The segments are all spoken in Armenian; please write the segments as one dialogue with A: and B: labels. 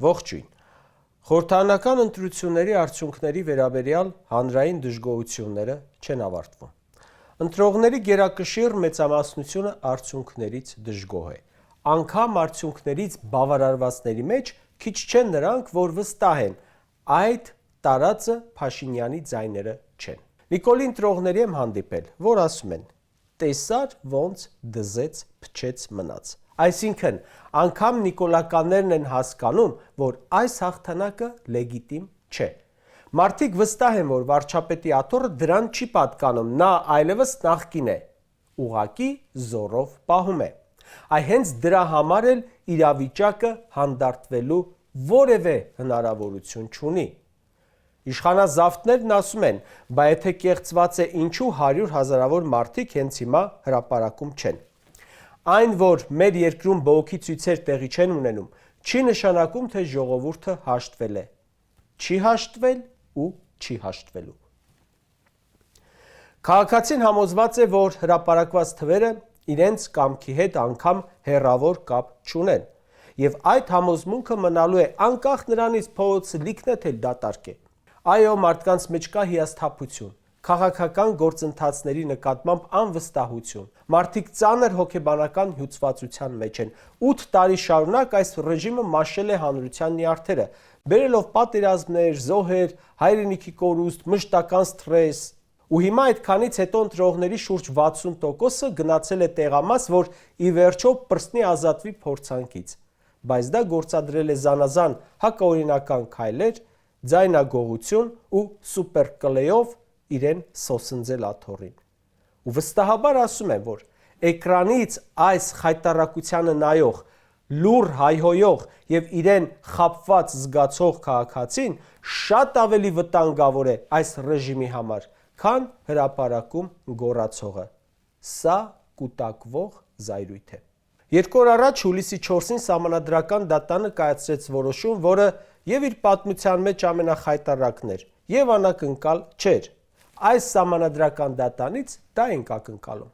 A: Ողջույն։ Խորհրդարանական ընտրությունների արդյունքների վերաբերյալ հանրային դժգոհությունները չեն ավարտվում։ Ընտրողների գերակշիռ մեծամասնությունը արդյունքներից դժգոհ է։ Անգամ արդյունքներից բավարարվածների մեջ քիչ չեն նրանք, որ վստահ են, այդ տարածը Փաշինյանի ձայները չեն։ Նիկոլի ընտրողների եմ հանդիպել, որ ասում են. տեսար ոնց դզեց, փչեց մնաց։ Այսինքն, անգամ նիկոլականներն են հասկանում, որ այս հաղթանակը լեգիտիմ չէ։ Մարդիկ վստահ են, որ վարչապետի աթոռը դրան չի պատկանում, նա այլևս նախկին է, ուղղակի զորով պահում է։ Հենց դրա համար էլ իրավիճակը հանդարտվելու որևէ հնարավորություն չունի։ Իշխանազավթներն ասում են, բա եթե կեղծված է, ինչու 100 հազարավոր մարդիկ հենց հիմա հրապարակում չեն։ Այն, որ մեր երկրում բողոքի ցույցեր տեղի չեն ունենում, չի նշանակում, թե ժողովուրդը հաշտվել է։ Չի հաշտվել ու չի հաշտվելու։ Քաղաքացին համոզված է, որ հրապարակված թվերը իրենց կամքի հետ անգամ հեռավոր կապ չունեն, եւ այդ համոզմունքը մնալու է անկախ նրանից փողոցը լիքն է թե դատարկ է։ Այո, մարդկանց մեջ կա հիասթափություն, քաղաքական գործընթացների նկատմամբ անվստահություն։ Մարդիկ ծանր հոգեբանական հյուծվածության մեջ են։ 8 տարի շարունակ այս ռեժիմը մաշել է հանրության նյարդերը, բերելով պատերազմներ, զոհեր, հայրենիքի կորուստ, մշտական սթրես։ Ու հիմա այդքանից հետո ընտրողների շուրջ 60%-ը գնացել է տեղամաս, որ ի վերջո պրծնի ազատվի փորձանքից։ Բայց դա գործադրել է զանազան հակաօրինական քայլեր, ձայնագողություն ու սուպերկլեյով իրեն սոսնձել աթոռին։ Ու վստահաբար ասում եմ, որ էկրանից այս խայտառակությանը նայող, լուռ հայհոյող եւ իրեն խաբված զգացող քաղաքացին շատ ավելի վտանգավոր է այս ռեժիմի համար, քան հրապարակում գոռացողը։ Սա կուտակվող զայրույթ է։ 2 օր առաջ հուլիսի 4-ին Սահմանադրական դատանը կայացրեց որոշում, որը եւ իր պատմության մեջ ամենախայտառակն էր, եւ անակնկալ չէր։ Այս Սահմանադրական դատանից դա ենք ակնկալում։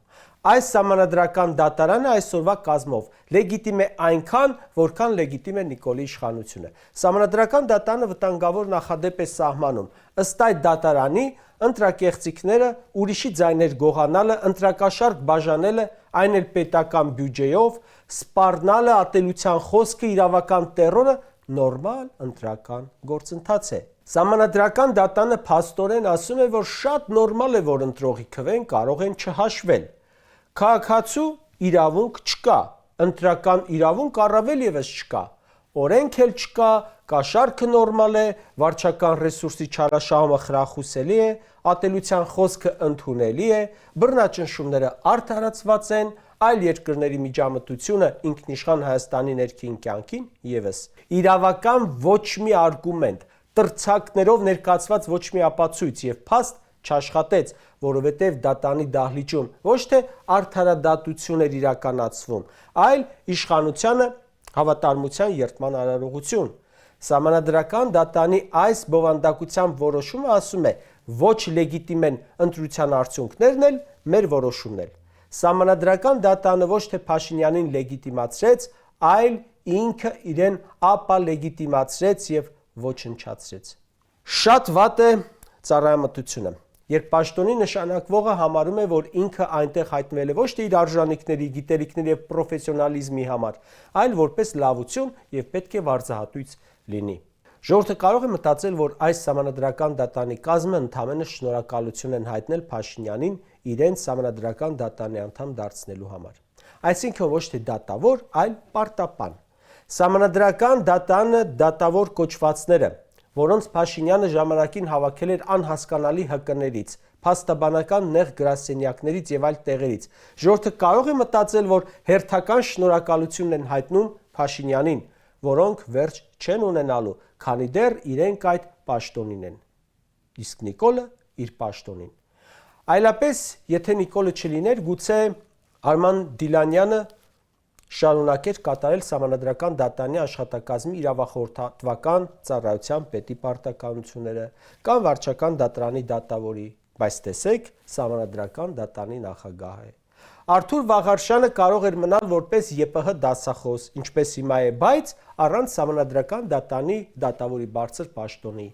A: Այս Սահմանադրական դատարանը այսօրվա կազմով լեգիտիմ է այնքան, որքան լեգիտիմ է Նիկոլի իշխանությունը։ Սահմանադրական դատանը վտանգավոր նախադեպ է սահմանում։ Ըստ այդ դատարանի ընտրակեղծիքները, ուրիշի ձայներ գողանալը, ընտրակաշառք բաժանելը, այն էլ պետական բյուջեով, սպառնալը, ատելության խոսքը, իրավական տեռորը նորմալ ընտրական գործընթաց է։ Սահմանադրական դատանը փաստորեն ասում է, որ շատ նորմալ է, որ ընտրողի քվեն կարող են չհաշվել։ Քաղաքացու իրավունք չկա, ընտրական իրավունք առավել եւս չկա, օրենք էլ չկա, կաշառքը նորմալ է, վարչական ռեսուրսի չարաշահումը խրախուսելի է, ատելության խոսքը ընդունելի է, բռնաճնշումները արդարացված են, այլ երկրների միջամտությունը ինքնիշխան Հայաստանի ներքին կյանքին եւս։ Իրավական ոչ մի արգումենտ, տրցակներով ներկայացված ոչ մի ապացույց եւ փաստ չաշխատեց, որովհետև դատանի դահլիճում ոչ թե արդարադատություն էր իրականացվում, այլ իշխանությանը հավատարմության երդման արարողություն։ Սահմանադրական դատանի այս բովանդակության որոշումը ասում է, ոչ լեգիտիմ են ընտրության արդյունքներն էլ, մեր որոշումն էլ։ Սահմանադրական դատանը ոչ թե Փաշինյանին լեգիտիմացրեց, այլ ինքը իրեն ապալեգիտիմացրեց եւ ոչնչացրեց։ Շատ վատ է ծառայամտությունը, երբ պաշտոնի նշանակվողը համարում է, որ ինքը այնտեղ հայտնվել է ոչ թե իր արժանինքների, գիտելիքների եւ պրոֆեսիոնալիզմի համար, այլ որպես լավություն եւ պետք է վարձահատույց լինի։ Ժողովուրդը կարող է մտածել, որ այս Սահմանադրական դատանի կազմը ընդհանրապես շնորհակալություն են հայտնել Փաշինյանին իրենց Սահմանադրական դատանի անդամ դարձնելու համար։ Այսինքն ոչ թե դատավոր, այլ պարտապան։ Սահմանադրական դատանը դատավոր կոչվածները, որոնց Փաշինյանը ժամանակին հավաքել էր անհասկանալի ՀԿ-ներից, փաստաբանական նեղ գրասենյակներից եւ այլ տեղերից։ Ժողովուրդը կարող է մտածել, որ հերթական շնորհակալություն են հայտնում Փաշինյանին, որոնք վերջ չեն ունենալու, քանի դեռ իրենք այդ պաշտոնին են։ Իսկ Նիկոլը իր պաշտոնին։ Այլապես, եթե Նիկոլը չլիներ, գուցե Արման Դիլանյանը շարունակեր կատարել Սահմանադրական դատանի աշխատակազմի իրավախորհրդատվական ծառայության պետի պարտականությունները կամ վարչական դատարանի դատավորի, բայց տեսեք, Սահմանադրական դատանի նախագահ է։ Արթուր Վաղարշյանը կարող էր մնալ որպես ԵՊՀ դասախոս, ինչպես հիմա է, բայց առանց Սահմանադրական դատանի դատավորի բարձր պաշտոնի։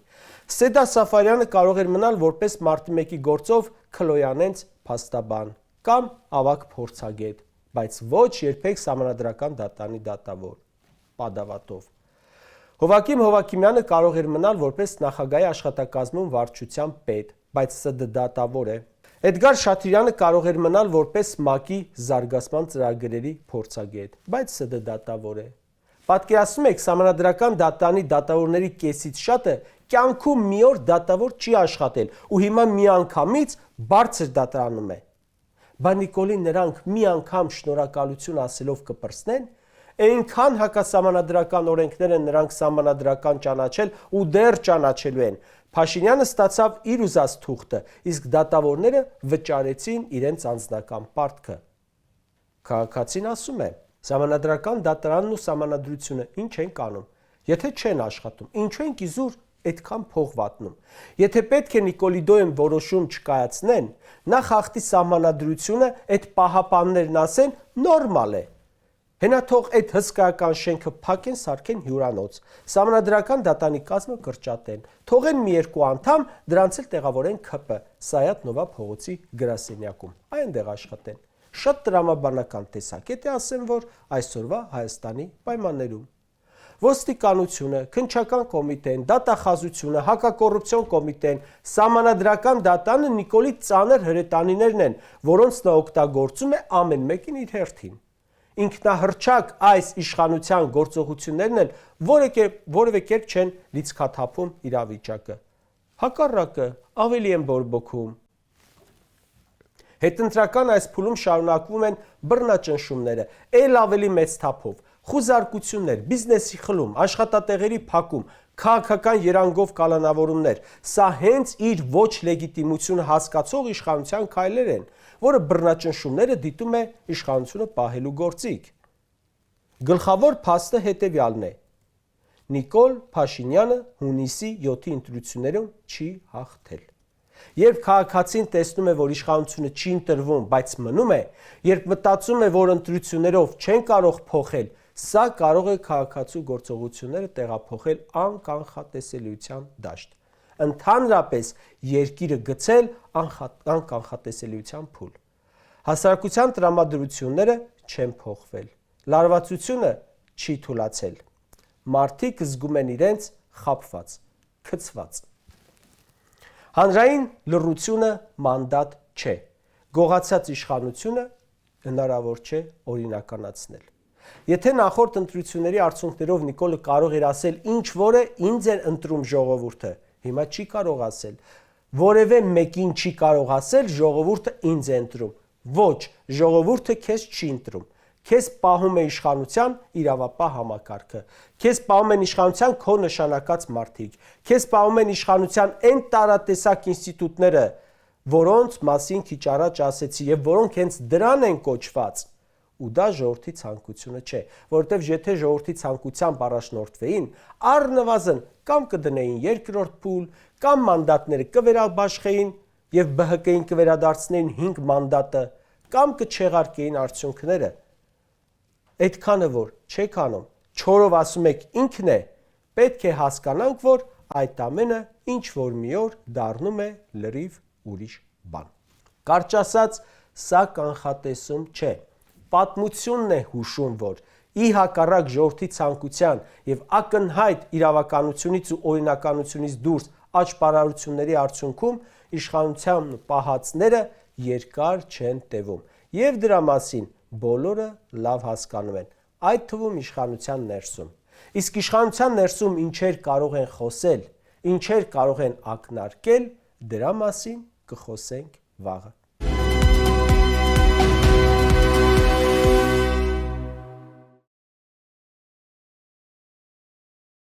A: Սեդա Սաֆարյանը կարող էր մնալ որպես մարտի 1-ի գործով Քլոյանենց փաստաբան կամ ավագ փորձագետ, բայց ոչ երբեք Սահմանադրական դատանի դատավոր, պատավատով։ Հովակիմ Հովակիմյանը կարող էր մնալ որպես նախագահի աշխատակազմում վարչության պետ, բայց ՍԴ դատավոր է։ Էդգար Շաթիրյանը կարող էր մնալ որպես ՄԱԿ-ի զարգացման ծրագրերի փորձագետ, բայց ՍԴ դատավոր է։ Պատկերացնում եք, Սահմանադրական դատանի դատավորների կեսից շատը կյանքում մի օր դատավոր չի աշխատել ու հիմա միանգամից բարձր դատարանում է։ Բա Նիկոլին նրանք մի անգամ շնորհակալություն ասելով կպրծնեն, այնքան հակասահմանադրական օրենքներ են նրանք սահմանադրական ճանաչել ու դեռ ճանաչելու են։ Փաշինյանը ստացավ իր ուզած թուղթը, իսկ դատավորները վճարեցին իրենց անձնական պարտքը։ Քաղաքացին ասում է. Սահմանադրական դատարանն ու սահմանադրությունը ինչ են կանում։ Եթե չեն աշխատում, ինչու են իզուր այդքան փող վատնում։ Եթե պետք է Նիկոլի Դոյեն որոշում չկայացնեն, նախ խախտի սահմանադրությունը, այդ պահապաններն ասեն նորմալ է։ Հենա թող այդ հսկայական շենքը փակեն, սարքեն հյուրանոց, Սահմանադրական դատանի կազմը կրճատեն, թողեն մի երկու անդամ, դրանց էլ տեղավորեն ՔՊ, Սայաթ Նովա փողոցի գրասենյակում, այնտեղ աշխատեն։ Շատ տրամաբանական տեսակետ է, ասեմ, որ այսօրվա Հայաստանի պայմաններում։ Ոստիկանությունը, քննչական կոմիտեն, դատախազությունը, հակակոռուպցիոն կոմիտեն, Սահմանադրական դատանը Նիկոլի ծանր հրետանիներն են, որոնց նա օգտագործում է ամեն մեկին իր հերթին։ Ինքնահռչակ այս իշխանության գործողություններն էլ որևէ կերպ չեն լիցքաթափում իրավիճակը։ Հակառակը, ավելի են բորբոքում։ Հետընտրական այս փուլում շարունակվում են բռնաճնշումները, ել ավելի մեծ թափով, խուզարկություններ, բիզնեսի խլում, աշխատատեղերի փակում, քաղաքական երանգով կալանավորումներ։ Սա հենց իր ոչ լեգիտիմությունը հասկացող իշխանության քայլեր են, որը բռնաճնշումները դիտում է իշխանությունը պահելու գործիք։ Գլխավոր փաստը հետևյալն է. Նիկոլ Փաշինյանը հունիսի 7-ի ընտրություններում չի հաղթել։ Երբ քաղաքացին տեսնում է, որ իշխանությունը չի ընտրվում, բայց մնում է, երբ մտածում է, որ ընտրություններով չեն կարող փոխել, սա կարող է քաղաքացու գործողությունները տեղափոխել անկանխատեսելիության դաշտ։ Ընդհանրապես երկիրը գցել անկանխատեսելիության փուլ։ Հասարակության տրամադրությունները չեն փոխվել։ Լարվածությունը չի թուլացել։ Մարդիկ զգում են իրենց խաբված, քցված։ Հանրային լռությունը մանդատ չէ։ Գողացած իշխանությունը հնարավոր չէ օրինականացնել։ Եթե նախորդ ընտրությունների արդյունքներով Նիկոլը կարող էր ասել ինչ որ է ինձ են ընտրում ժողովուրդը, հիմա չի կարող ասել։ Որևէ մեկին չի կարող ասել ժողովուրդը ինձ է ընտրում։ Ոչ, ժողովուրդը քեզ չի ընտրում։ Քեզ պահում է իշխանության իրավապահ համակարգը։ Քեզ պահում են իշխանության քո նշանակած մարդիկ։ Քեզ պահում են իշխանության այն տարատեսակ ինստիտուտները, որոնց մասին քիչ առաջ ասեցի եւ որոնք հենց դրան են կոչված։ Ու դա ժողովրդի ցանկությունը չէ, որովհետև եթե ժողովրդի ցանկությամբ առաջնորդվեին, առնվազն կամ կդնեին երկրորդ փուլ, կամ մանդատները կվերաբաշխեին եւ ԲՀԿ-ին կվերադարձնեին 5 մանդատը, կամ կչեղարկեին արդյունքները։ Այդքանը որ չեք անում, չորով ասում եք ինքն է, պետք է հասկանանք, որ այդ ամենը ինչ որ մի օր դառնում է լրիվ ուրիշ բան։ Կարճ ասած, սա կանխատեսում չէ։ Պատմությունն է հուշում, որ ի հակառակ ժողովրդի ցանկության եւ ակնհայտ իրավականությունից ու օրինականությունից դուրս աճպարարությունների արդյունքում իշխանության պահածները երկար չեն տևում եւ դրա մասին բոլորը լավ հասկանում են, այդ թվում իշխանության ներսում։ Իսկ իշխանության ներսում ինչեր կարող են խոսել, ինչեր կարող են ակնարկել, դրա մասին կխոսենք վաղը։